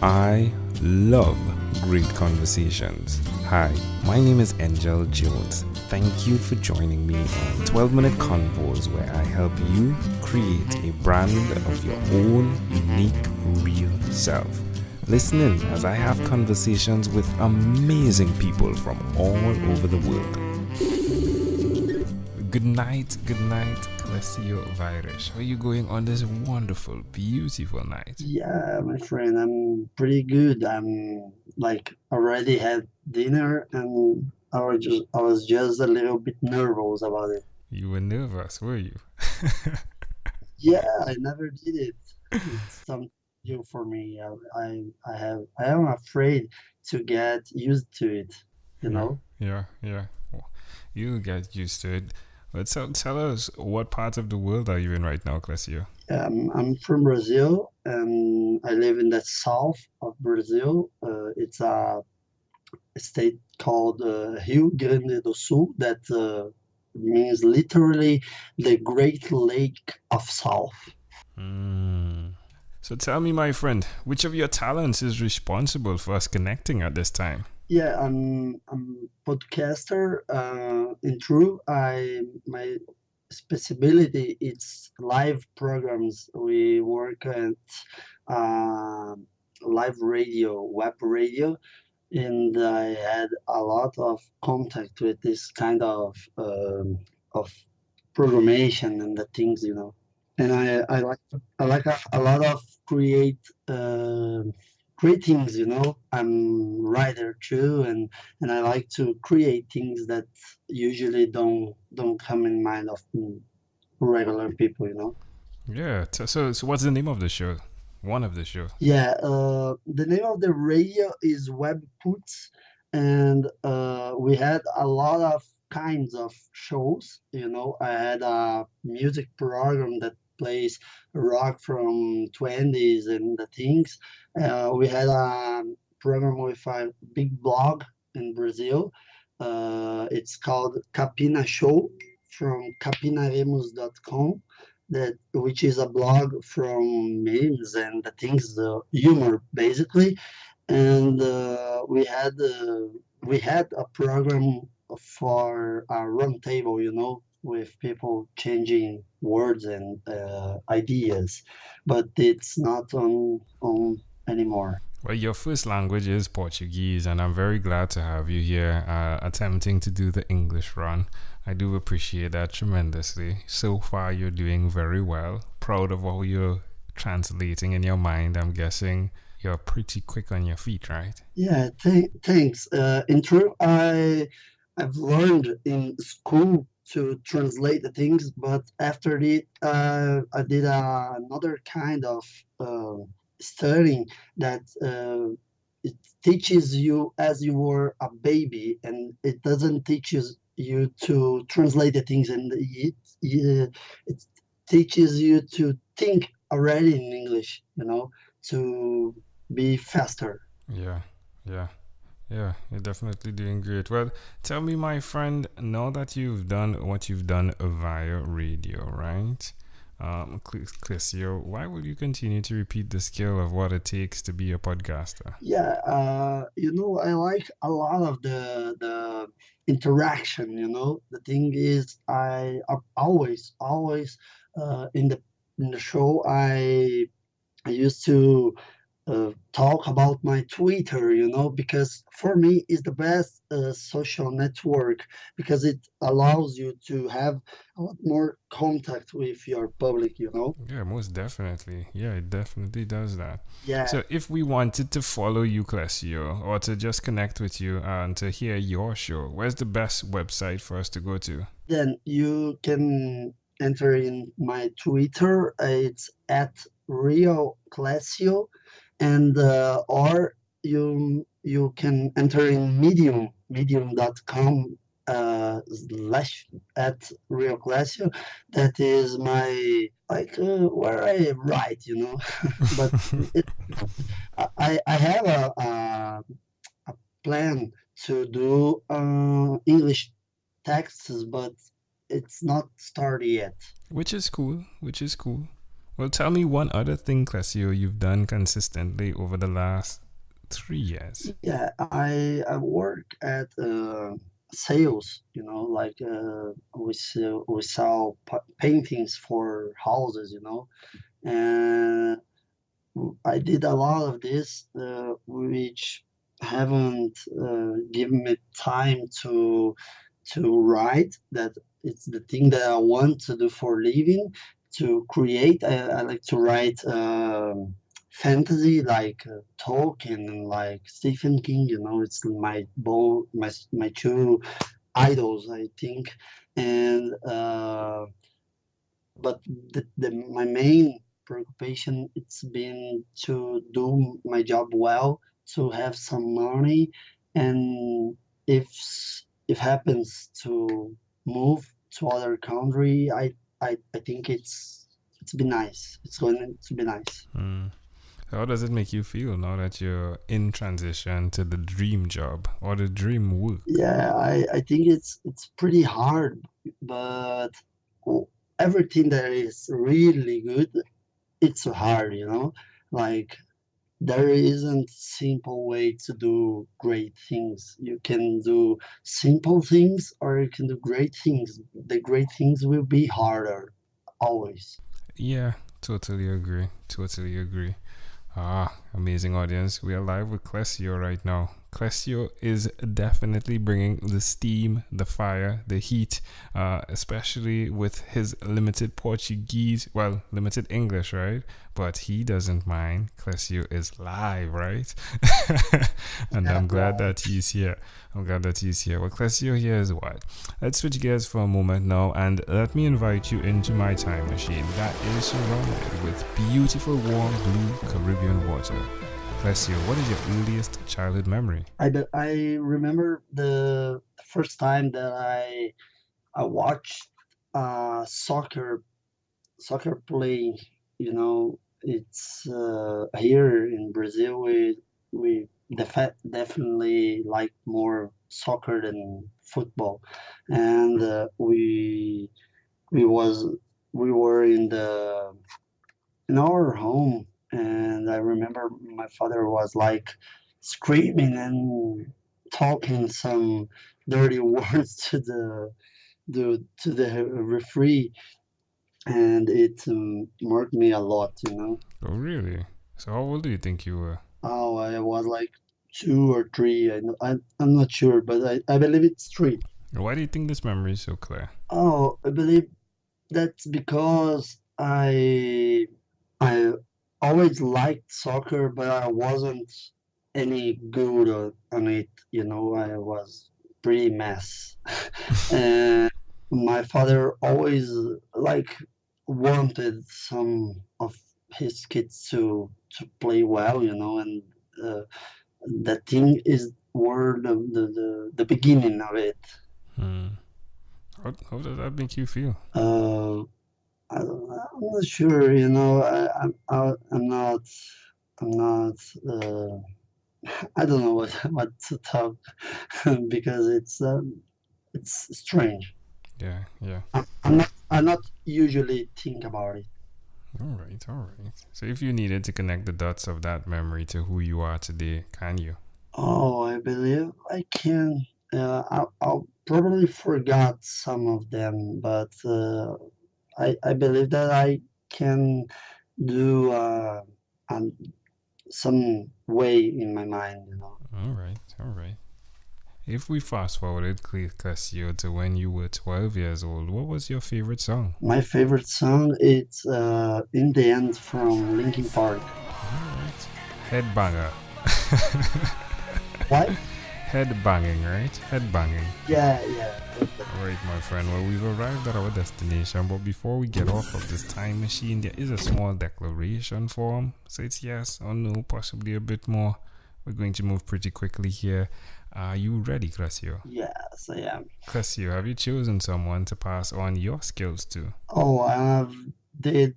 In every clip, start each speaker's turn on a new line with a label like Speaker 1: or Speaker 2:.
Speaker 1: I love great conversations. Hi, my name is Angel Jones. Thank you for joining me on 12-minute convos where I help you create a brand of your own unique, real self. Listen in as I have conversations with amazing people from all over the world. Good night, Clecio Weirich. How are you going on this wonderful, beautiful night?
Speaker 2: Yeah, my friend, I'm pretty good. I'm like already had dinner and I was just a little bit nervous about it.
Speaker 1: You were nervous, were you?
Speaker 2: Yeah, I never did it. It's something new for me. I am afraid to get used to it, you
Speaker 1: Yeah,
Speaker 2: know?
Speaker 1: yeah. Well, you'll get used to it. But tell us, what part of the world are you in right now, Clecio?
Speaker 2: I'm from Brazil and I live in the south of Brazil. It's a state called Rio Grande do Sul that means literally the Great Lake of South.
Speaker 1: Hmm. So tell me, my friend, which of your talents is responsible for us connecting at this time?
Speaker 2: Yeah, I'm podcaster. In true, I my specialty it's live programs. We work at uh, live radio, web radio, and I had a lot of contact with this kind of programmation and the things. And I like a lot of uh, create things. I'm writer too, and I like to create things that usually don't come in mind of regular people.
Speaker 1: Yeah, so what's the name of the show? One of the show.
Speaker 2: Yeah, the name of the radio is Webputs, and we had a lot of kinds of shows. I had a music program that plays rock from 20s and the things. We had a program with a big blog in Brazil. It's called Capina Show from capinaremos.com that which is a blog from memes and the things, the humor basically. And we had a program for a round table, with people changing words and ideas, but it's not on anymore.
Speaker 1: Well, your first language is Portuguese, and I'm very glad to have you here attempting to do the English run. I do appreciate that tremendously. So far, you're doing very well. Proud of how you're translating in your mind. I'm guessing you're pretty quick on your feet, right?
Speaker 2: Yeah, thanks. In truth, I've learned in school to translate the things, but after it, I did another kind of uh, studying that it teaches you as you were a baby, and it doesn't teaches you to translate the things, and it teaches you to think already in English, to be faster.
Speaker 1: Yeah, yeah. Yeah, you're definitely doing great. Well, tell me, my friend, now that you've done what you've done via radio, right? Clecio, why will you continue to repeat the skill of what it takes to be a podcaster?
Speaker 2: Yeah, I like a lot of the interaction. The thing is, I always in the show I used to talk about my Twitter, because for me it's the best social network because it allows you to have a lot more contact with your public.
Speaker 1: Yeah, most definitely. Yeah, it definitely does that.
Speaker 2: Yeah,
Speaker 1: So, if we wanted to follow you, Clecio, or to just connect with you and to hear your show, where's the best website for us to go to?
Speaker 2: then you can enter in my Twitter. It's at Rio Clecio, and or you can enter in medium.com slash at Rio Clecio. That is my like where I write. But it, I have a plan to do English texts, but it's not started yet.
Speaker 1: Which is cool. Which is cool. Well, tell me one other thing, Clecio, you've done consistently over the last 3 years.
Speaker 2: Yeah, I work at sales, like we sell paintings for houses, and I did a lot of this, which haven't given me time to write. That it's the thing that I want to do for living. To create, I like to write fantasy, like Tolkien and like Stephen King. It's my two idols, I think, and. But my main preoccupation it's been to do my job well, to have some money, and if if happens to move to other country, I think it's be nice. It's going to be nice.
Speaker 1: Hmm. How does it make you feel now that you're in transition to the dream job or the dream work?
Speaker 2: Yeah, I think it's pretty hard, but w- everything that is really good, it's hard, like there isn't simple way to do great things. You can do simple things or you can do great things. The great things will be harder, always.
Speaker 1: Yeah, totally agree. Totally agree. Ah, amazing audience. We are live with Clecio right now. Clecio is definitely bringing the steam, the fire, the heat, especially with his limited Portuguese, well, limited English, right? But he doesn't mind. Clecio is live, right? And
Speaker 2: Yeah,
Speaker 1: I'm glad
Speaker 2: right.
Speaker 1: that he's here. I'm glad that he's here. Well, Clecio, here is what. Let's switch gears for a moment now and let me invite you into my time machine that is surrounded with beautiful warm blue Caribbean water. Clecio, what is your earliest childhood memory?
Speaker 2: I remember the first time that I watched soccer playing. It's here in Brazil. We definitely like more soccer than football, and we was we were in our home, and I remember my father was like screaming and talking some dirty words to the referee, and it marked me a lot.
Speaker 1: Oh, really? So, how old do you think you were?
Speaker 2: Oh, I was like 2 or 3. I'm not sure, but I believe it's 3.
Speaker 1: Why do you think this memory is so clear?
Speaker 2: Oh, I believe that's because I always liked soccer, but I wasn't any good on it. I was pretty mess, and my father always like wanted some of his kids to play well, and uh, that thing is were the beginning of it.
Speaker 1: Hmm. How does that make you feel?
Speaker 2: Uh, I'm not sure, I'm not. Uh, I don't know what to talk because it's strange.
Speaker 1: Yeah, yeah.
Speaker 2: I'm not usually think about it.
Speaker 1: All right, all right. So, if you needed to connect the dots of that memory to who you are today, can you?
Speaker 2: Oh, I believe I can. I'll probably forgot some of them, but I believe that I can do some way in my mind.
Speaker 1: All right, all right. If we fast forwarded Clecio to when you were 12 years old, what was your favorite song?
Speaker 2: My favorite song is "In the End" from Linkin Park.
Speaker 1: All right. Headbanger.
Speaker 2: What?
Speaker 1: Headbanging, right? Headbanging.
Speaker 2: Yeah, yeah.
Speaker 1: All right, my friend. Well, we've arrived at our destination, but before we get off of this time machine, there is a small declaration form. So it's yes or no, possibly a bit more. We're going to move pretty quickly here. Are you ready, Clecio?
Speaker 2: Yes, I am.
Speaker 1: Clecio, have you chosen someone to pass on your skills to?
Speaker 2: Oh, I did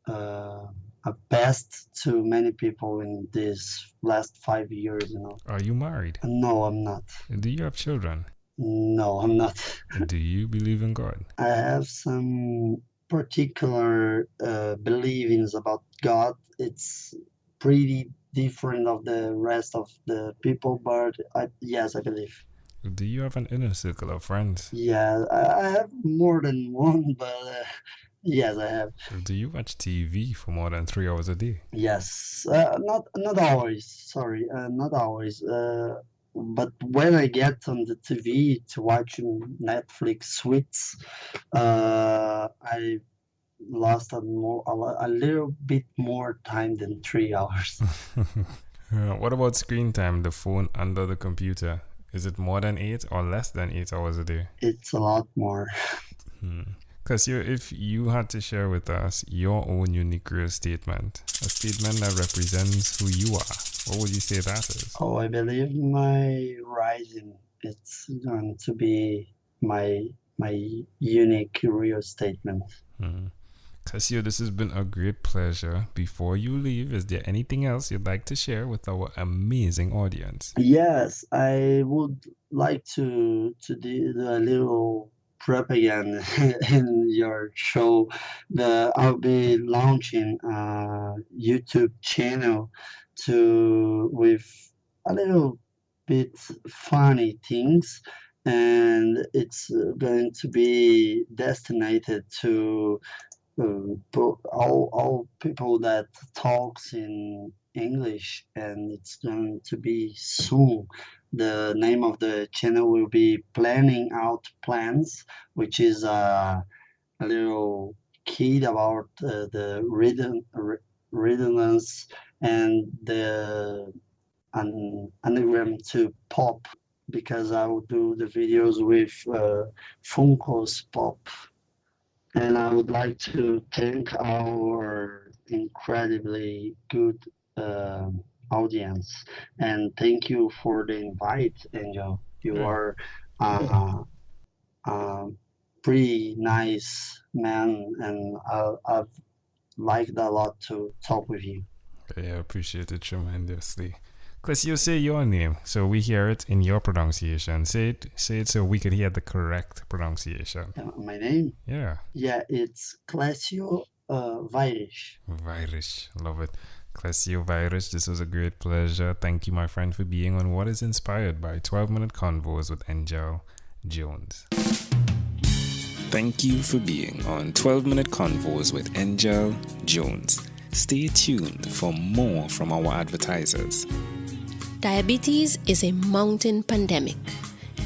Speaker 2: uh, a best to many people in these last 5 years.
Speaker 1: Are you married?
Speaker 2: No, I'm not.
Speaker 1: Do you have children?
Speaker 2: No, I'm not.
Speaker 1: Do you believe in God?
Speaker 2: I have some. particular beliefs about God. It's pretty different of the rest of the people, but yes, I believe.
Speaker 1: Do you have an inner circle of friends?
Speaker 2: Yeah, I have more than one, but yes, I have.
Speaker 1: Do you watch TV for more than 3 hours a day?
Speaker 2: Yes, not always. Sorry, not always. But when I get on the TV to watch Netflix suites, I lost a little bit more time than 3 hours.
Speaker 1: What about screen time, the phone under the computer? Is it more than 8 or less than 8 hours a day?
Speaker 2: It's a lot more.
Speaker 1: Because if you had to share with us your own unique career statement, a statement that represents who you are, what would you say that is?
Speaker 2: Oh, I believe my rising. It's going to be my unique real statement.
Speaker 1: Clecio, this has been a great pleasure. Before you leave, is there anything else you'd like to share with our amazing audience?
Speaker 2: Yes, I would like to do a little propaganda in your show. I'll be launching a YouTube channel with a little bit funny things, and it's going to be destined to all people that talks in English, and it's going to be soon. The name of the channel will be Planning Out Plans, which is a little kid about the rhythms and the anagram to pop, because I will do the videos with Funko's Pop. And I would like to thank our incredibly good audience. And thank you for the invite, Angel. You are a pretty nice man, and I've liked a lot to talk with you.
Speaker 1: I appreciate it tremendously. Clecio, say your name so we hear it in your pronunciation. Say it so we could hear the correct pronunciation.
Speaker 2: My name?
Speaker 1: Yeah.
Speaker 2: Yeah, it's Clecio Weirich.
Speaker 1: Weirich, love it. Clecio Weirich, this was a great pleasure. Thank you, my friend, for being on what is inspired by 12-minute convos with Angel Jones. Thank you for being on 12-minute convos with Angel Jones. Stay tuned for more from our advertisers.
Speaker 3: Diabetes is a mountain pandemic.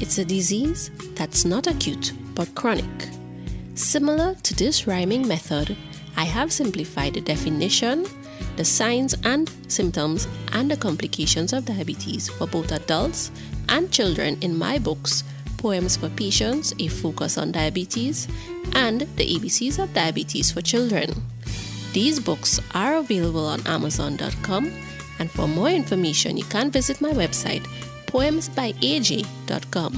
Speaker 3: It's a disease that's not acute but chronic. Similar to this rhyming method, I have simplified the definition, the signs and symptoms, and the complications of diabetes for both adults and children in my books, Poems for Patients, A Focus on Diabetes, and The ABCs of Diabetes for Children. These books are available on Amazon.com, and for more information, you can visit my website, poemsbyaj.com.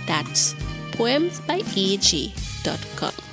Speaker 3: That's poemsbyaj.com.